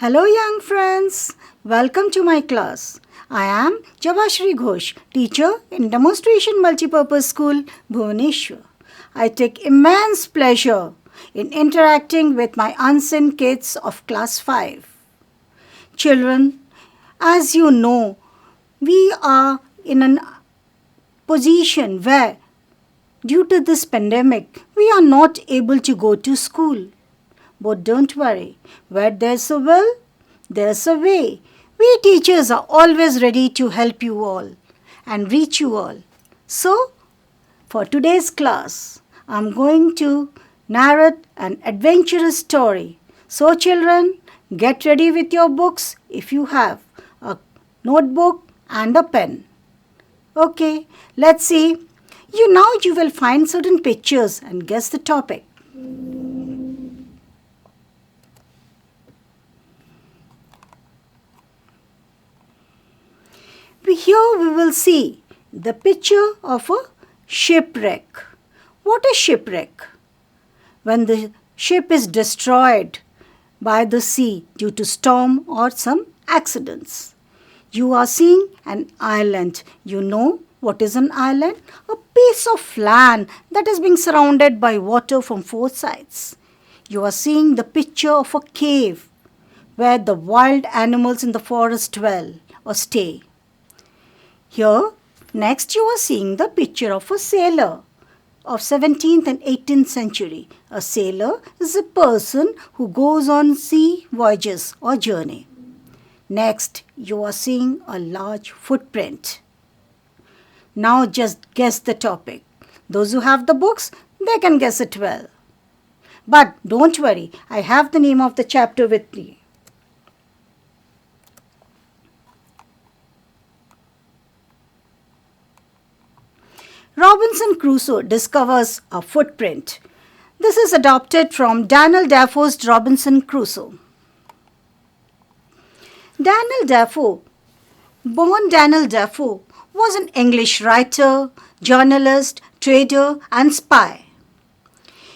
Hello young friends, welcome to my class. I am Javashri Ghosh, teacher in Demonstration Multipurpose School, Bhubaneswar. I take immense pleasure in interacting with my unseen kids of class 5. Children, as you know, we are in a position where due to this pandemic, we are not able to go to school. But don't worry, where there's a will, there's a way. We teachers are always ready to help you all and reach you all. So, for today's class, I'm going to narrate an adventurous story. So, children, get ready with your books if you have a notebook and a pen. Okay, let's see. You will find certain pictures and guess the topic. Here we will see the picture of a shipwreck. What is shipwreck? When the ship is destroyed by the sea due to storm or some accidents. You are seeing an island. You know what is an island? A piece of land that is being surrounded by water from four sides. You are seeing the picture of a cave where the wild animals in the forest dwell or stay. Here, next you are seeing the picture of a sailor of 17th and 18th century. A sailor is a person who goes on sea voyages or journey. Next, you are seeing a large footprint. Now just guess the topic. Those who have the books, they can guess it well. But don't worry, I have the name of the chapter with me. Robinson Crusoe discovers a footprint. This is adapted from Daniel Defoe's Robinson Crusoe. Daniel Defoe, born Daniel Defoe, was an English writer, journalist, trader, and spy.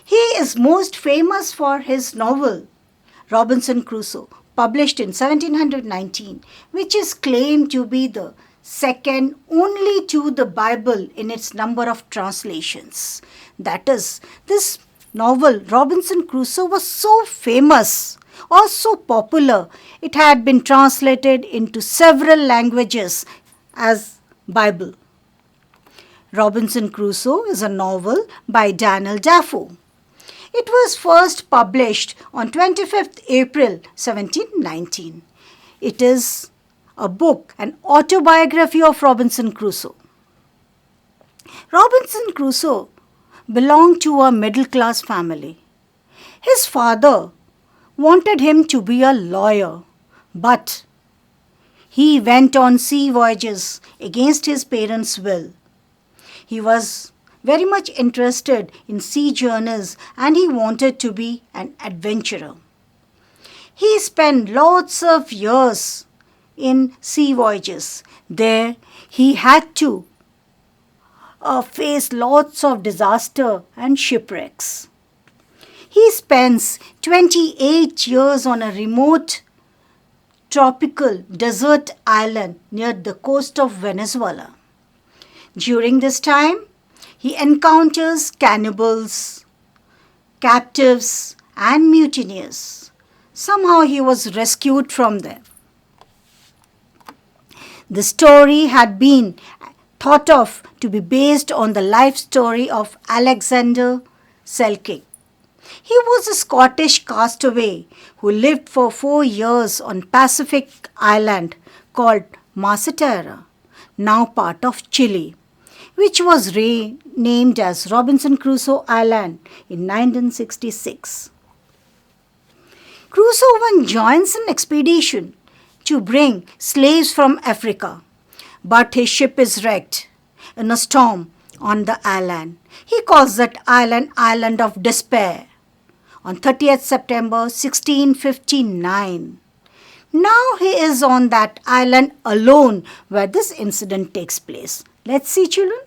He is most famous for his novel, Robinson Crusoe, published in 1719, which is claimed to be the second only to the Bible in its number of translations. That is, this novel, Robinson Crusoe, was so famous or so popular, it had been translated into several languages as Bible. Robinson Crusoe is a novel by Daniel Defoe. It was first published on 25th April 1719. It is a book, an autobiography of Robinson Crusoe. Robinson Crusoe belonged to a middle-class family. His father wanted him to be a lawyer, but he went on sea voyages against his parents' will. He was very much interested in sea journeys and he wanted to be an adventurer. He spent lots of years in sea voyages. There he had to face lots of disaster and shipwrecks. He spends 28 years on a remote tropical desert island near the coast of Venezuela. During this time, he encounters cannibals, captives, and mutineers. Somehow he was rescued from them. The story had been thought of to be based on the life story of Alexander Selkirk. He was a Scottish castaway who lived for 4 years on Pacific island called Masatera, now part of Chile, which was renamed as Robinson Crusoe Island in 1966. Crusoe once joins an expedition to bring slaves from Africa, but his ship is wrecked in a storm on the island. He calls that island Island of Despair on 30th September 1659. Now he is on that island alone where this incident takes place. Let's see, children.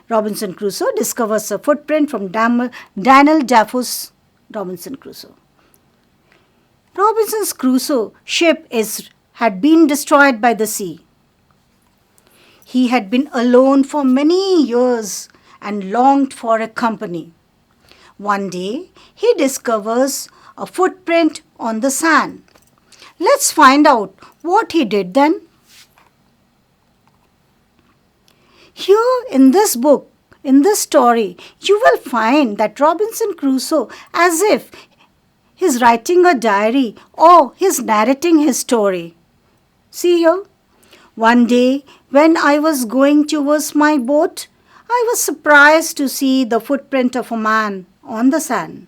Robinson Crusoe discovers a footprint from Daniel Defoe's Robinson Crusoe. Robinson's Crusoe ship had been destroyed by the sea. He had been alone for many years and longed for a company. One day, he discovers a footprint on the sand. Let's find out what he did then. Here in this book, in this story, you will find that Robinson Crusoe, as if he's writing a diary or he's narrating his story. See here. One day, when I was going towards my boat, I was surprised to see the footprint of a man on the sand.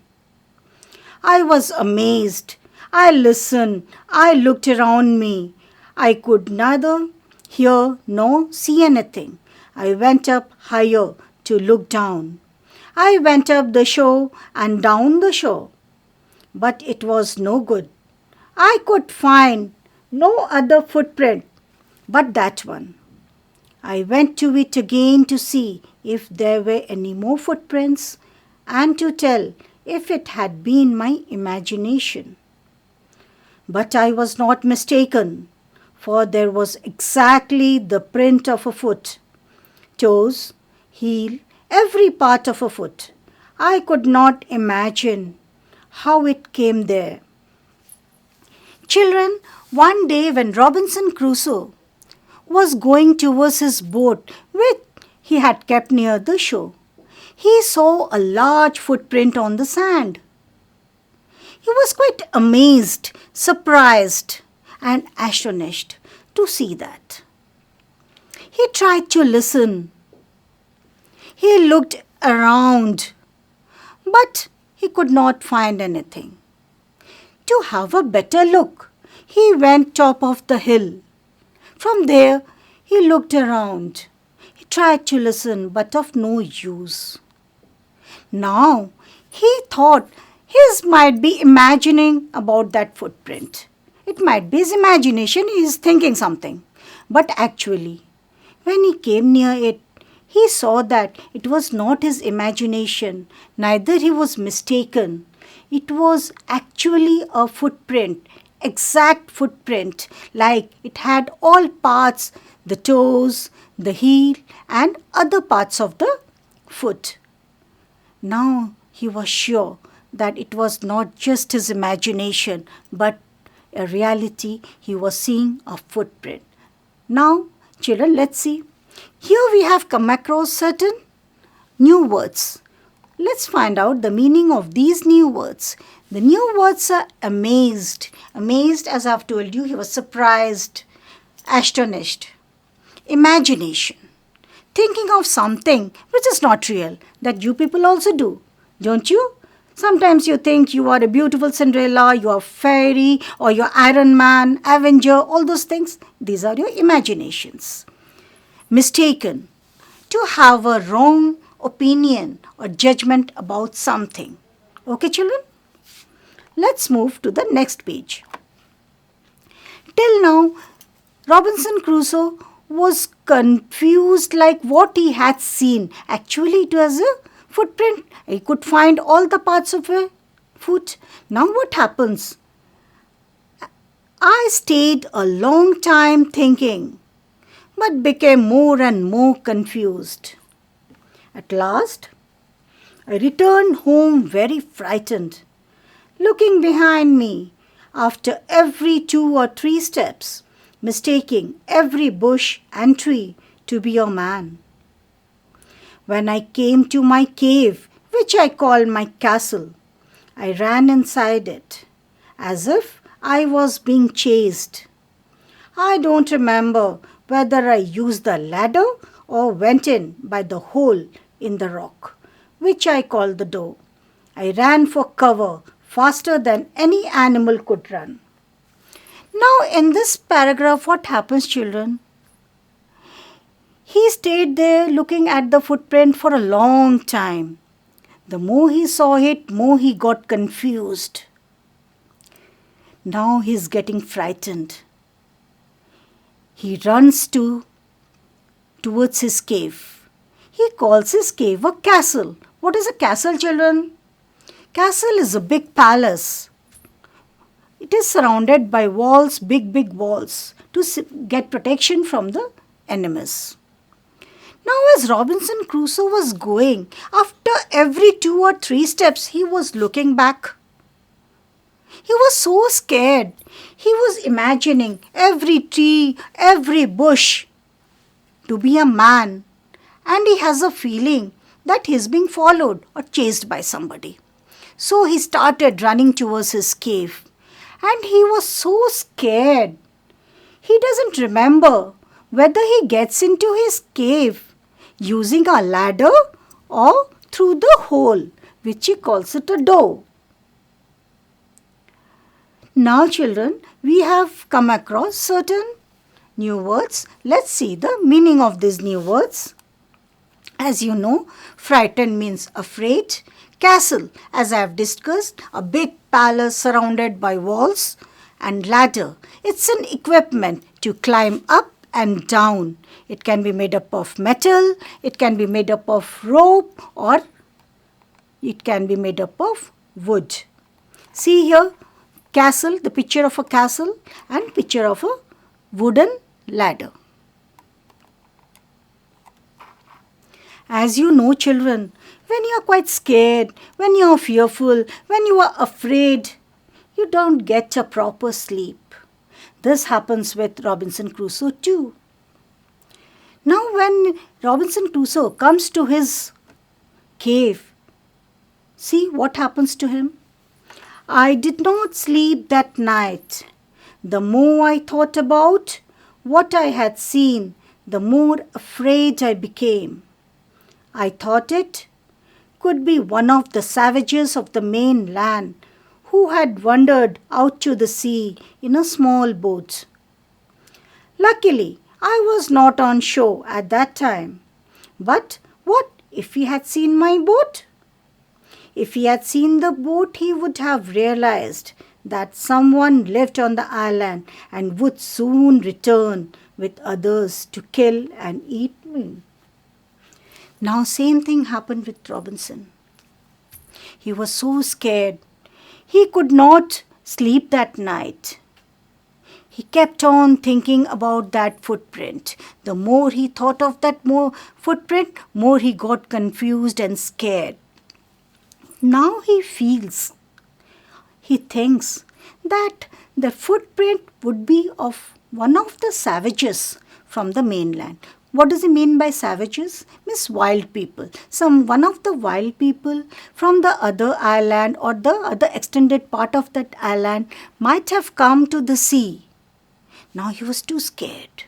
I was amazed. I listened. I looked around me. I could neither hear nor see anything. I went up higher to look down. I went up the shore and down the shore. But it was no good. I could find no other footprint but that one. I went to it again to see if there were any more footprints and to tell if it had been my imagination. But I was not mistaken, for there was exactly the print of a foot. Toes, heel, every part of a foot. I could not imagine how it came there. Children, one day when Robinson Crusoe was going towards his boat which he had kept near the shore, he saw a large footprint on the sand. He was quite amazed, surprised, and astonished to see that. He tried to listen. He looked around, but he could not find anything. To have a better look, he went top of the hill. From there, he looked around. He tried to listen, but of no use. Now, he thought his might be imagining about that footprint. It might be his imagination, he is thinking something. But actually, when he came near it, he saw that it was not his imagination, neither he was mistaken. It was actually a footprint, exact footprint, like it had all parts, the toes, the heel, and other parts of the foot. Now he was sure that it was not just his imagination, but a reality. He was seeing a footprint. Now, children, let's see. Here we have come across certain new words. Let's find out the meaning of these new words. The new words are amazed. Amazed, as I've told you, he was surprised, astonished. Imagination. Thinking of something which is not real, that you people also do, don't you? Sometimes you think you are a beautiful Cinderella, you are fairy, or you're Iron Man, Avenger, all those things. These are your imaginations. Mistaken. To have a wrong opinion or judgment about something. Okay, children? Let's move to the next page. Till now, Robinson Crusoe was confused like what he had seen. Actually, it was a footprint. He could find all the parts of a foot. Now what happens? I stayed a long time thinking, but became more and more confused. At last, I returned home very frightened, looking behind me after every 2 or 3 steps, mistaking every bush and tree to be a man. When I came to my cave, which I call my castle, I ran inside it, as if I was being chased. I don't remember whether I used the ladder or went in by the hole in the rock, which I call the door. I ran for cover faster than any animal could run. Now in this paragraph, what happens, children? He stayed there looking at the footprint for a long time. The more he saw it, more he got confused. Now he's getting frightened. He runs towards his cave. He calls his cave a castle. What is a castle, children? Castle is a big palace. It is surrounded by walls, big walls, to get protection from the enemies. Now, as Robinson Crusoe was going, after every 2 or 3 steps, he was looking back. He was so scared. He was imagining every tree, every bush to be a man, and he has a feeling that he is being followed or chased by somebody. So he started running towards his cave, and he was so scared. He doesn't remember whether he gets into his cave using a ladder or through the hole, which he calls it a door. Now, children, we have come across certain new words. Let's see the meaning of these new words. As you know, frightened means afraid. Castle, as I have discussed, a big palace surrounded by walls. And ladder, it's an equipment to climb up and down. It can be made up of metal, it can be made up of rope, or it can be made up of wood. See here, castle, the picture of a castle, and picture of a wooden ladder. As you know, children, when you are quite scared, when you are fearful, when you are afraid, you don't get a proper sleep. This happens with Robinson Crusoe too. Now, when Robinson Crusoe comes to his cave, see what happens to him. I did not sleep that night. The more I thought about what I had seen, the more afraid I became. I thought it could be one of the savages of the mainland who had wandered out to the sea in a small boat. Luckily, I was not on shore at that time. But what if he had seen my boat? If he had seen the boat, he would have realized that someone lived on the island and would soon return with others to kill and eat me. Now, same thing happened with Robinson. He was so scared. He could not sleep that night. He kept on thinking about that footprint. The more he thought of that footprint, more he got confused and scared. Now he thinks that the footprint would be of one of the savages from the mainland. What does he mean by savages? Means wild people. One of the wild people from the other island or the other extended part of that island might have come to the sea. Now he was too scared.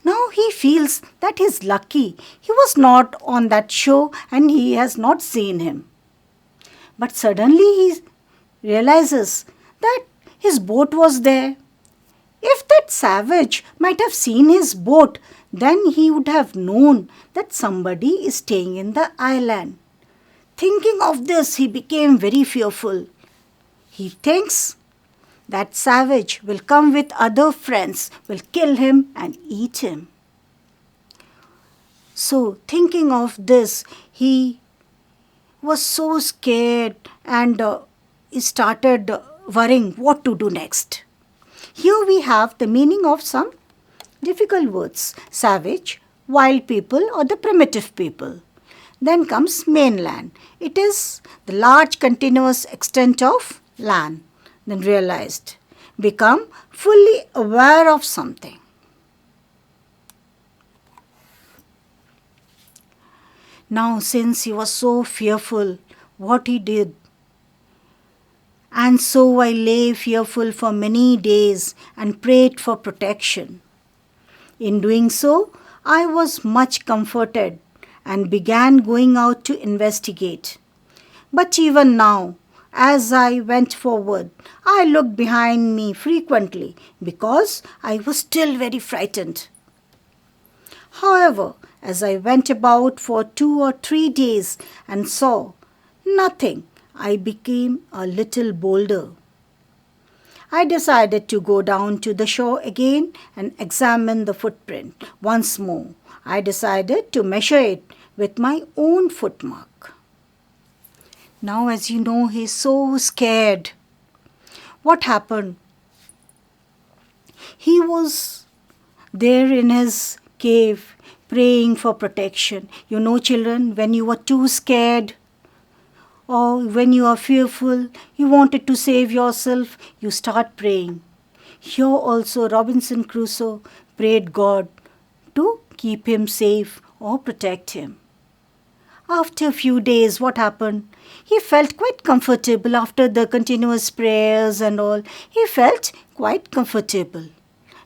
Now he feels that he's lucky. He was not on that shore and he has not seen him. But suddenly he realizes that his boat was there. If that savage might have seen his boat, then he would have known that somebody is staying in the island. Thinking of this, he became very fearful. He thinks that savage will come with other friends, will kill him and eat him. So, thinking of this, he was so scared and he started worrying what to do next. Here we have the meaning of some difficult words. Savage, wild people or the primitive people. Then comes mainland. It is the large continuous extent of land. Then realized. Become fully aware of something. Now, since he was so fearful, what he did? And so I lay fearful for many days and prayed for protection. In doing so, I was much comforted and began going out to investigate. But even now, as I went forward, I looked behind me frequently because I was still very frightened. However, as I went about for 2 or 3 days and saw nothing, I became a little bolder. I decided to go down to the shore again and examine the footprint once more. I decided to measure it with my own footmark. Now, as you know, he is so scared. What happened? He was there in his cave praying for protection. You know, children, when you are too scared or when you are fearful, you wanted to save yourself, you start praying. Here also, Robinson Crusoe prayed God to keep him safe or protect him. After a few days, what happened? He felt quite comfortable after the continuous prayers and all. He felt quite comfortable.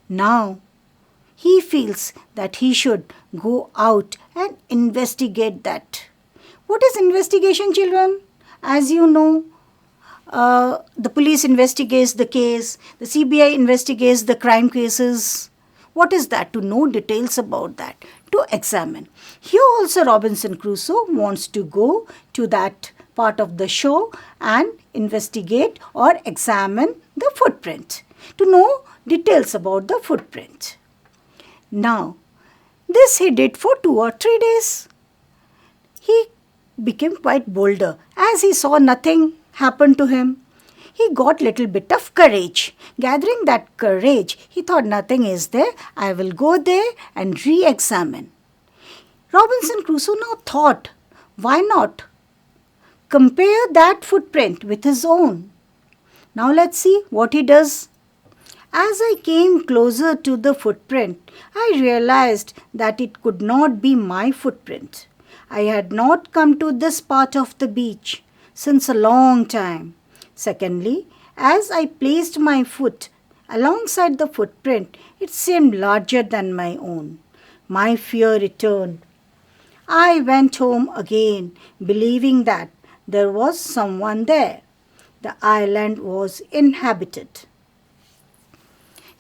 Now, he feels that he should go out and investigate that. What is investigation, children? As you know, the police investigates the case, the CBI investigates the crime cases. What is that? To know details about that, to examine. Here also Robinson Crusoe wants to go to that part of the shore and investigate or examine the footprint, to know details about the footprint. Now, this he did for 2 or 3 days. He became quite bolder as he saw nothing happen to him. He got little bit of courage. Gathering that courage, he thought nothing is there. I will go there and re-examine. Robinson Crusoe now thought, why not compare that footprint with his own? Now let's see what he does. As I came closer to the footprint, I realized that it could not be my footprint. I had not come to this part of the beach since a long time. Secondly, as I placed my foot alongside the footprint, it seemed larger than my own. My fear returned. I went home again, believing that there was someone there. The island was inhabited.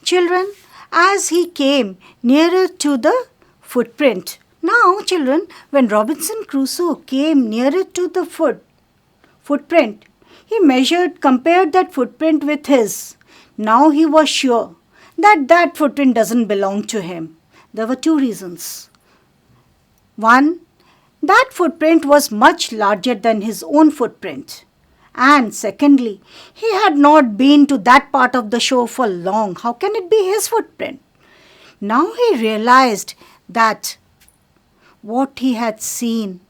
Children, as he came nearer to the footprint. Now, children, when Robinson Crusoe came nearer to the footprint, he compared that footprint with his. Now he was sure that that footprint doesn't belong to him. There were two reasons. One, that footprint was much larger than his own footprint. And secondly, he had not been to that part of the shore for long. How can it be his footprint? Now he realized that what he had seen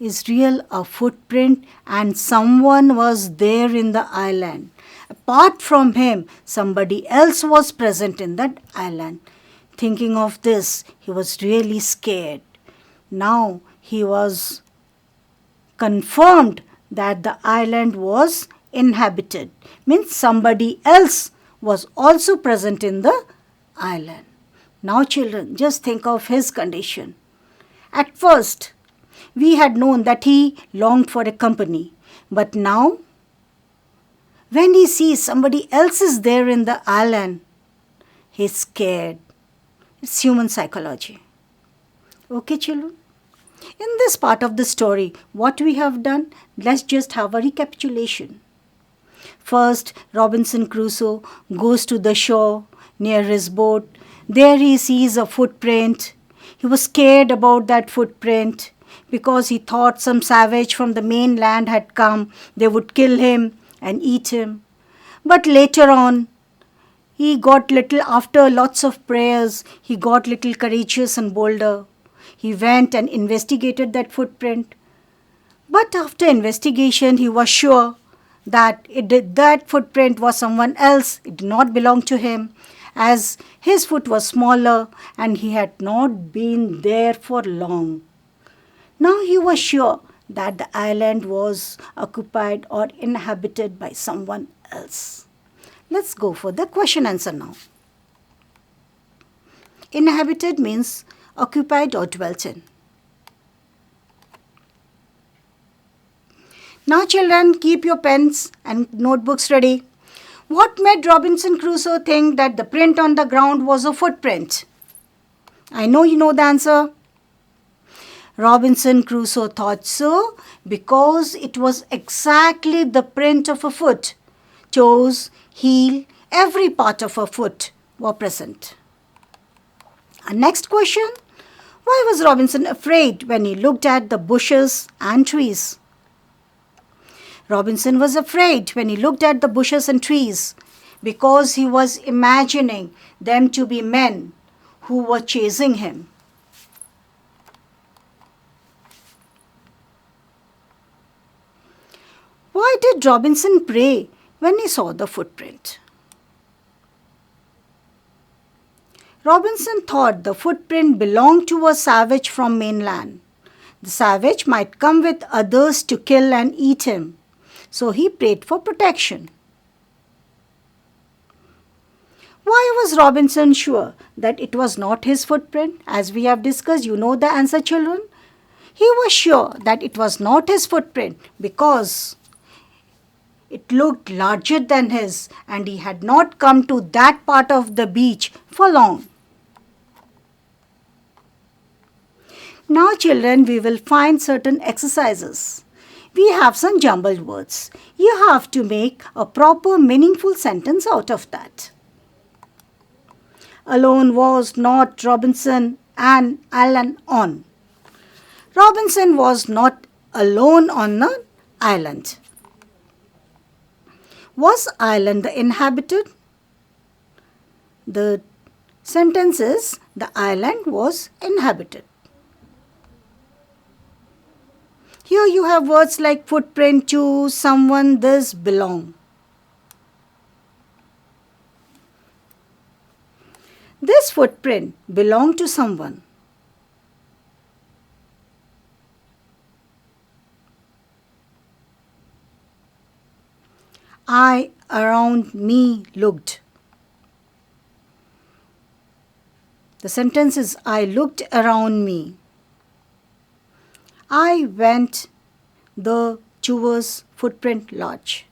is real, a footprint, and someone was there in the island. Apart from him, somebody else was present in that island. Thinking of this, he was really scared. Now he was confirmed that the island was inhabited. Means somebody else was also present in the island. Now children, just think of his condition. At first, we had known that he longed for a company. But now, when he sees somebody else is there in the island, he's scared. It's human psychology. Okay, children? In this part of the story, what we have done, let's just have a recapitulation. First, Robinson Crusoe goes to the shore near his boat. There he sees a footprint. He was scared about that footprint because he thought some savage from the mainland had come. They would kill him and eat him. But later on, he got little, after lots of prayers, he got little courageous and bolder. He went and investigated that footprint. But after investigation, he was sure that that footprint was someone else. It did not belong to him, as his foot was smaller and he had not been there for long. Now he was sure that the island was occupied or inhabited by someone else. Let's go for the question answer now. Inhabited means occupied or dwelt in. Now children, keep your pens and notebooks ready. What made Robinson Crusoe think that the print on the ground was a footprint? I know you know the answer. Robinson Crusoe thought so because it was exactly the print of a foot. Toes, heel, every part of a foot were present. Our next question. Why was Robinson afraid when he looked at the bushes and trees? Robinson was afraid when he looked at the bushes and trees because he was imagining them to be men who were chasing him. Why did Robinson pray when he saw the footprint? Robinson thought the footprint belonged to a savage from mainland. The savage might come with others to kill and eat him, so he prayed for protection. Why was Robinson sure that it was not his footprint? As we have discussed, you know the answer, children. He was sure that it was not his footprint because it looked larger than his and he had not come to that part of the beach for long. Now, children, we will find certain exercises. We have some jumbled words. You have to make a proper meaningful sentence out of that. Alone was not Robinson and Allen on. Robinson was not alone on an island. Was island the inhabited? The sentence is the island was inhabited. Here you have words like footprint, to, someone, this, belong. This footprint belonged to someone. I around me looked. The sentence is I looked around me. I went towards footprint large.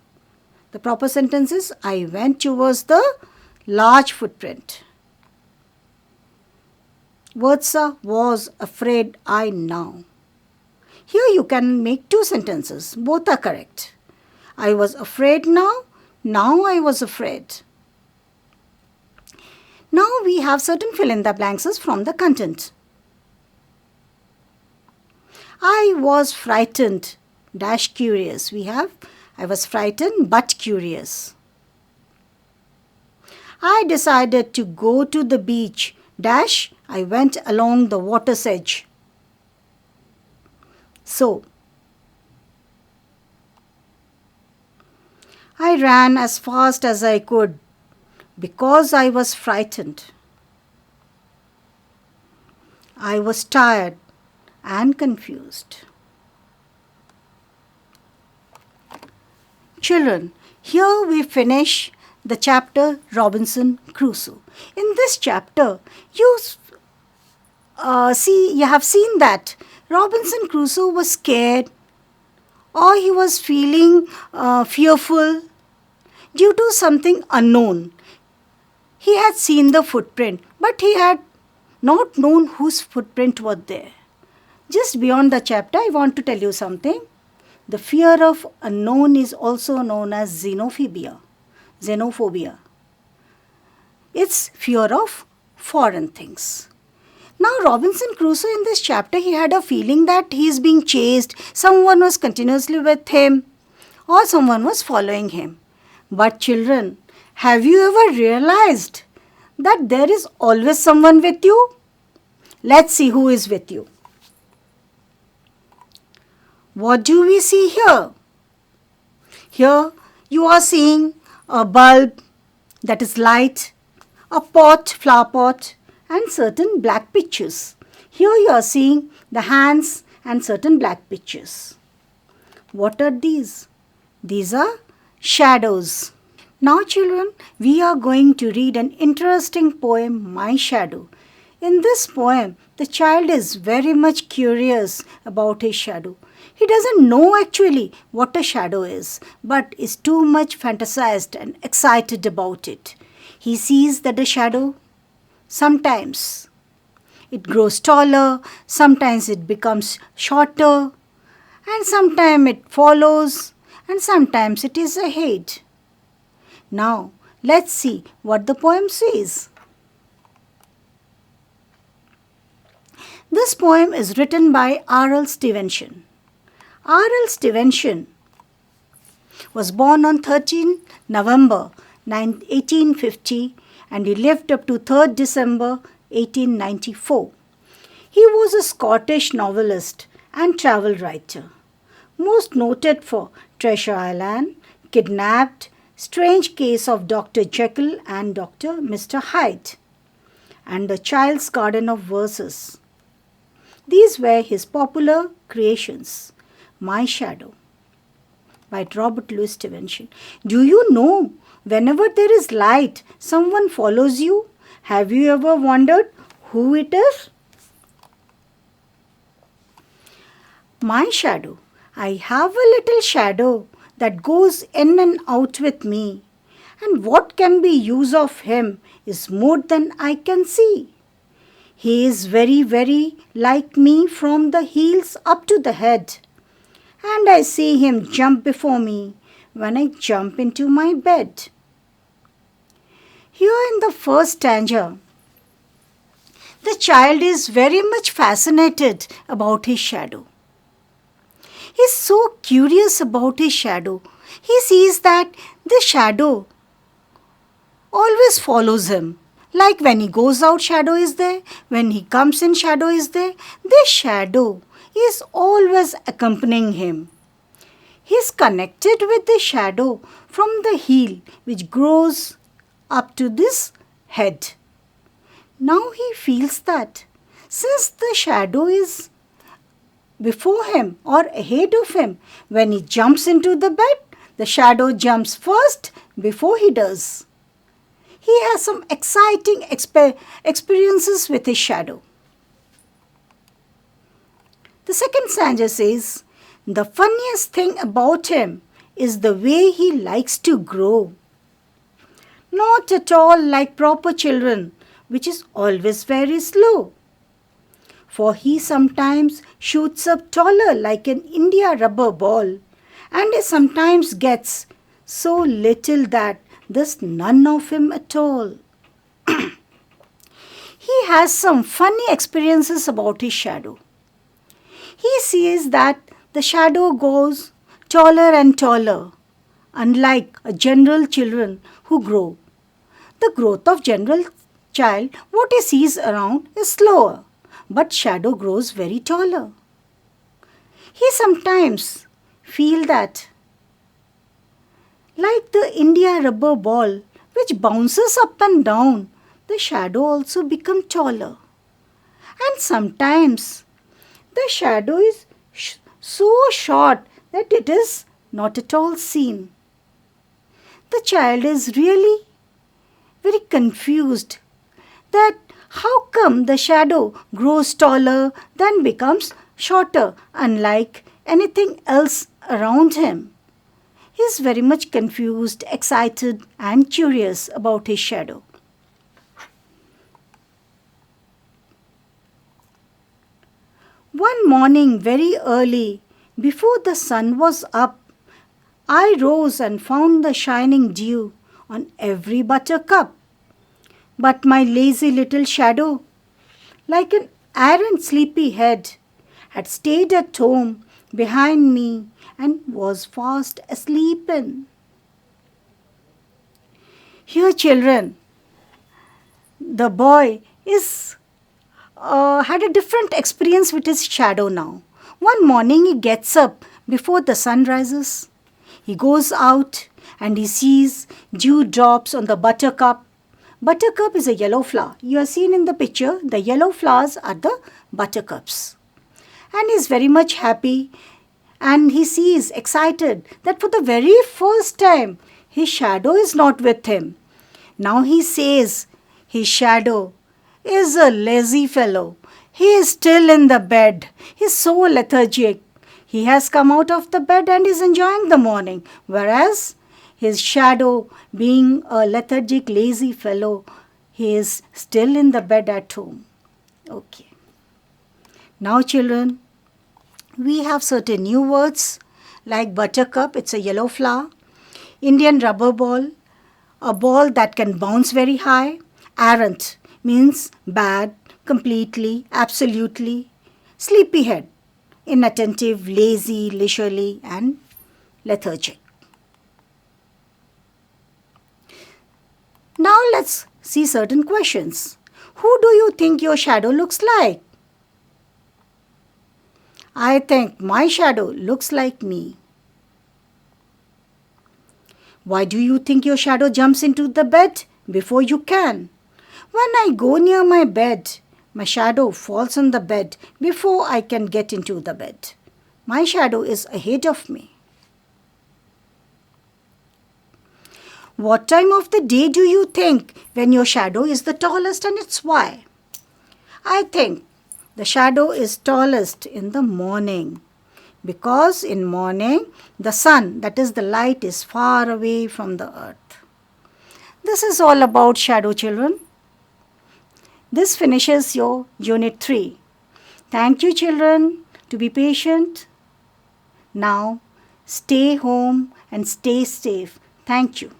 The proper sentence is I went towards the large footprint. Words are was, afraid, I now. Here you can make two sentences. Both are correct. I was afraid now. Now I was afraid. Now we have certain fill in the blanks from the content. I was frightened, dash curious. We have I was frightened but curious. I decided to go to the beach, dash I went along the water's edge. So, I ran as fast as I could because I was frightened. I was tired and confused. Children, here we finish the chapter Robinson Crusoe. In this chapter, you have seen that Robinson Crusoe was scared or he was feeling fearful due to something unknown. He had seen the footprint, but he had not known whose footprint was there. Just beyond the chapter, I want to tell you something. The fear of unknown is also known as xenophobia. It's fear of foreign things. Now, Robinson Crusoe in this chapter, he had a feeling that he is being chased. Someone was continuously with him or someone was following him. But children, have you ever realized that there is always someone with you? Let's see who is with you. What do we see here? Here you are seeing a bulb, that is light, a pot, flower pot, and certain black pictures. Here you are seeing the hands and certain black pictures. What are these? These are shadows. Now children, we are going to read an interesting poem, My Shadow. In this poem, the child is very much curious about his shadow. He doesn't know actually what a shadow is, but is too much fantasized and excited about it. He sees that the shadow, sometimes it grows taller, sometimes it becomes shorter, and sometimes it follows, and sometimes it is ahead. Now, let's see what the poem says. This poem is written by R.L. Stevenson. R.L. Stevenson was born on 13 November 1850 and he lived up to 3rd December 1894. He was a Scottish novelist and travel writer, most noted for Treasure Island, Kidnapped, Strange Case of Dr. Jekyll and Dr. Mr. Hyde, and The Child's Garden of Verses. These were his popular creations. My Shadow by Robert Louis Stevenson. Do you know, whenever there is light, someone follows you? Have you ever wondered who it is? My shadow. I have a little shadow that goes in and out with me, and what can be use of him is more than I can see. He is very, very like me from the heels up to the head, and I see him jump before me when I jump into my bed. Here in the first stanza, the child is very much fascinated about his shadow. He is so curious about his shadow. He sees that the shadow always follows him. Like when he goes out, shadow is there. When he comes in, shadow is there. This shadow is always accompanying him. He is connected with the shadow from the heel which grows up to this head. Now he feels that since the shadow is before him or ahead of him, when he jumps into the bed, the shadow jumps first before he does. He has some exciting experiences with his shadow. The second stanza says, the funniest thing about him is the way he likes to grow. Not at all like proper children, which is always very slow. For he sometimes shoots up taller like an India rubber ball, and he sometimes gets so little that there's none of him at all. He has some funny experiences about his shadow. He sees that the shadow goes taller and taller, unlike a general children who grow. The growth of general child, what he sees around is slower, but shadow grows very taller. He sometimes feel that like the India rubber ball which bounces up and down, the shadow also become taller. And sometimes the shadow is so short that it is not at all seen. The child is really very confused that how come the shadow grows taller then becomes shorter unlike anything else around him. He is very much confused, excited and curious about his shadow. One morning very early, before the sun was up, I rose and found the shining dew on every buttercup. But my lazy little shadow, like an errant sleepy head, had stayed at home behind me and was fast asleep in. Here, children, the boy is had a different experience with his shadow now. One morning he gets up before the sun rises. He goes out and he sees dew drops on the buttercup. Buttercup is a yellow flower. You are seen in the picture, the yellow flowers are the buttercups. And he is very much happy and he sees, excited, that for the very first time his shadow is not with him. Now he says his shadow is a lazy fellow. He is still in the bed. He is so lethargic. He has come out of the bed and is enjoying the morning, whereas his shadow, being a lethargic, lazy fellow, he is still in the bed at home. Okay. Now, children, we have certain new words like buttercup, it's a yellow flower, Indian rubber ball, a ball that can bounce very high, errant means bad, completely, absolutely, sleepyhead, inattentive, lazy, leisurely, and lethargic. Now let's see certain questions. Who do you think your shadow looks like? I think my shadow looks like me. Why do you think your shadow jumps into the bed before you can? When I go near my bed, my shadow falls on the bed before I can get into the bed. My shadow is ahead of me. What time of the day do you think when your shadow is the tallest, and it's why? I think the shadow is tallest in the morning, because in morning the sun, that is the light, is far away from the earth. This is all about shadow, children. This finishes your unit 3. Thank you, children, to be patient. Now stay home and stay safe. Thank you.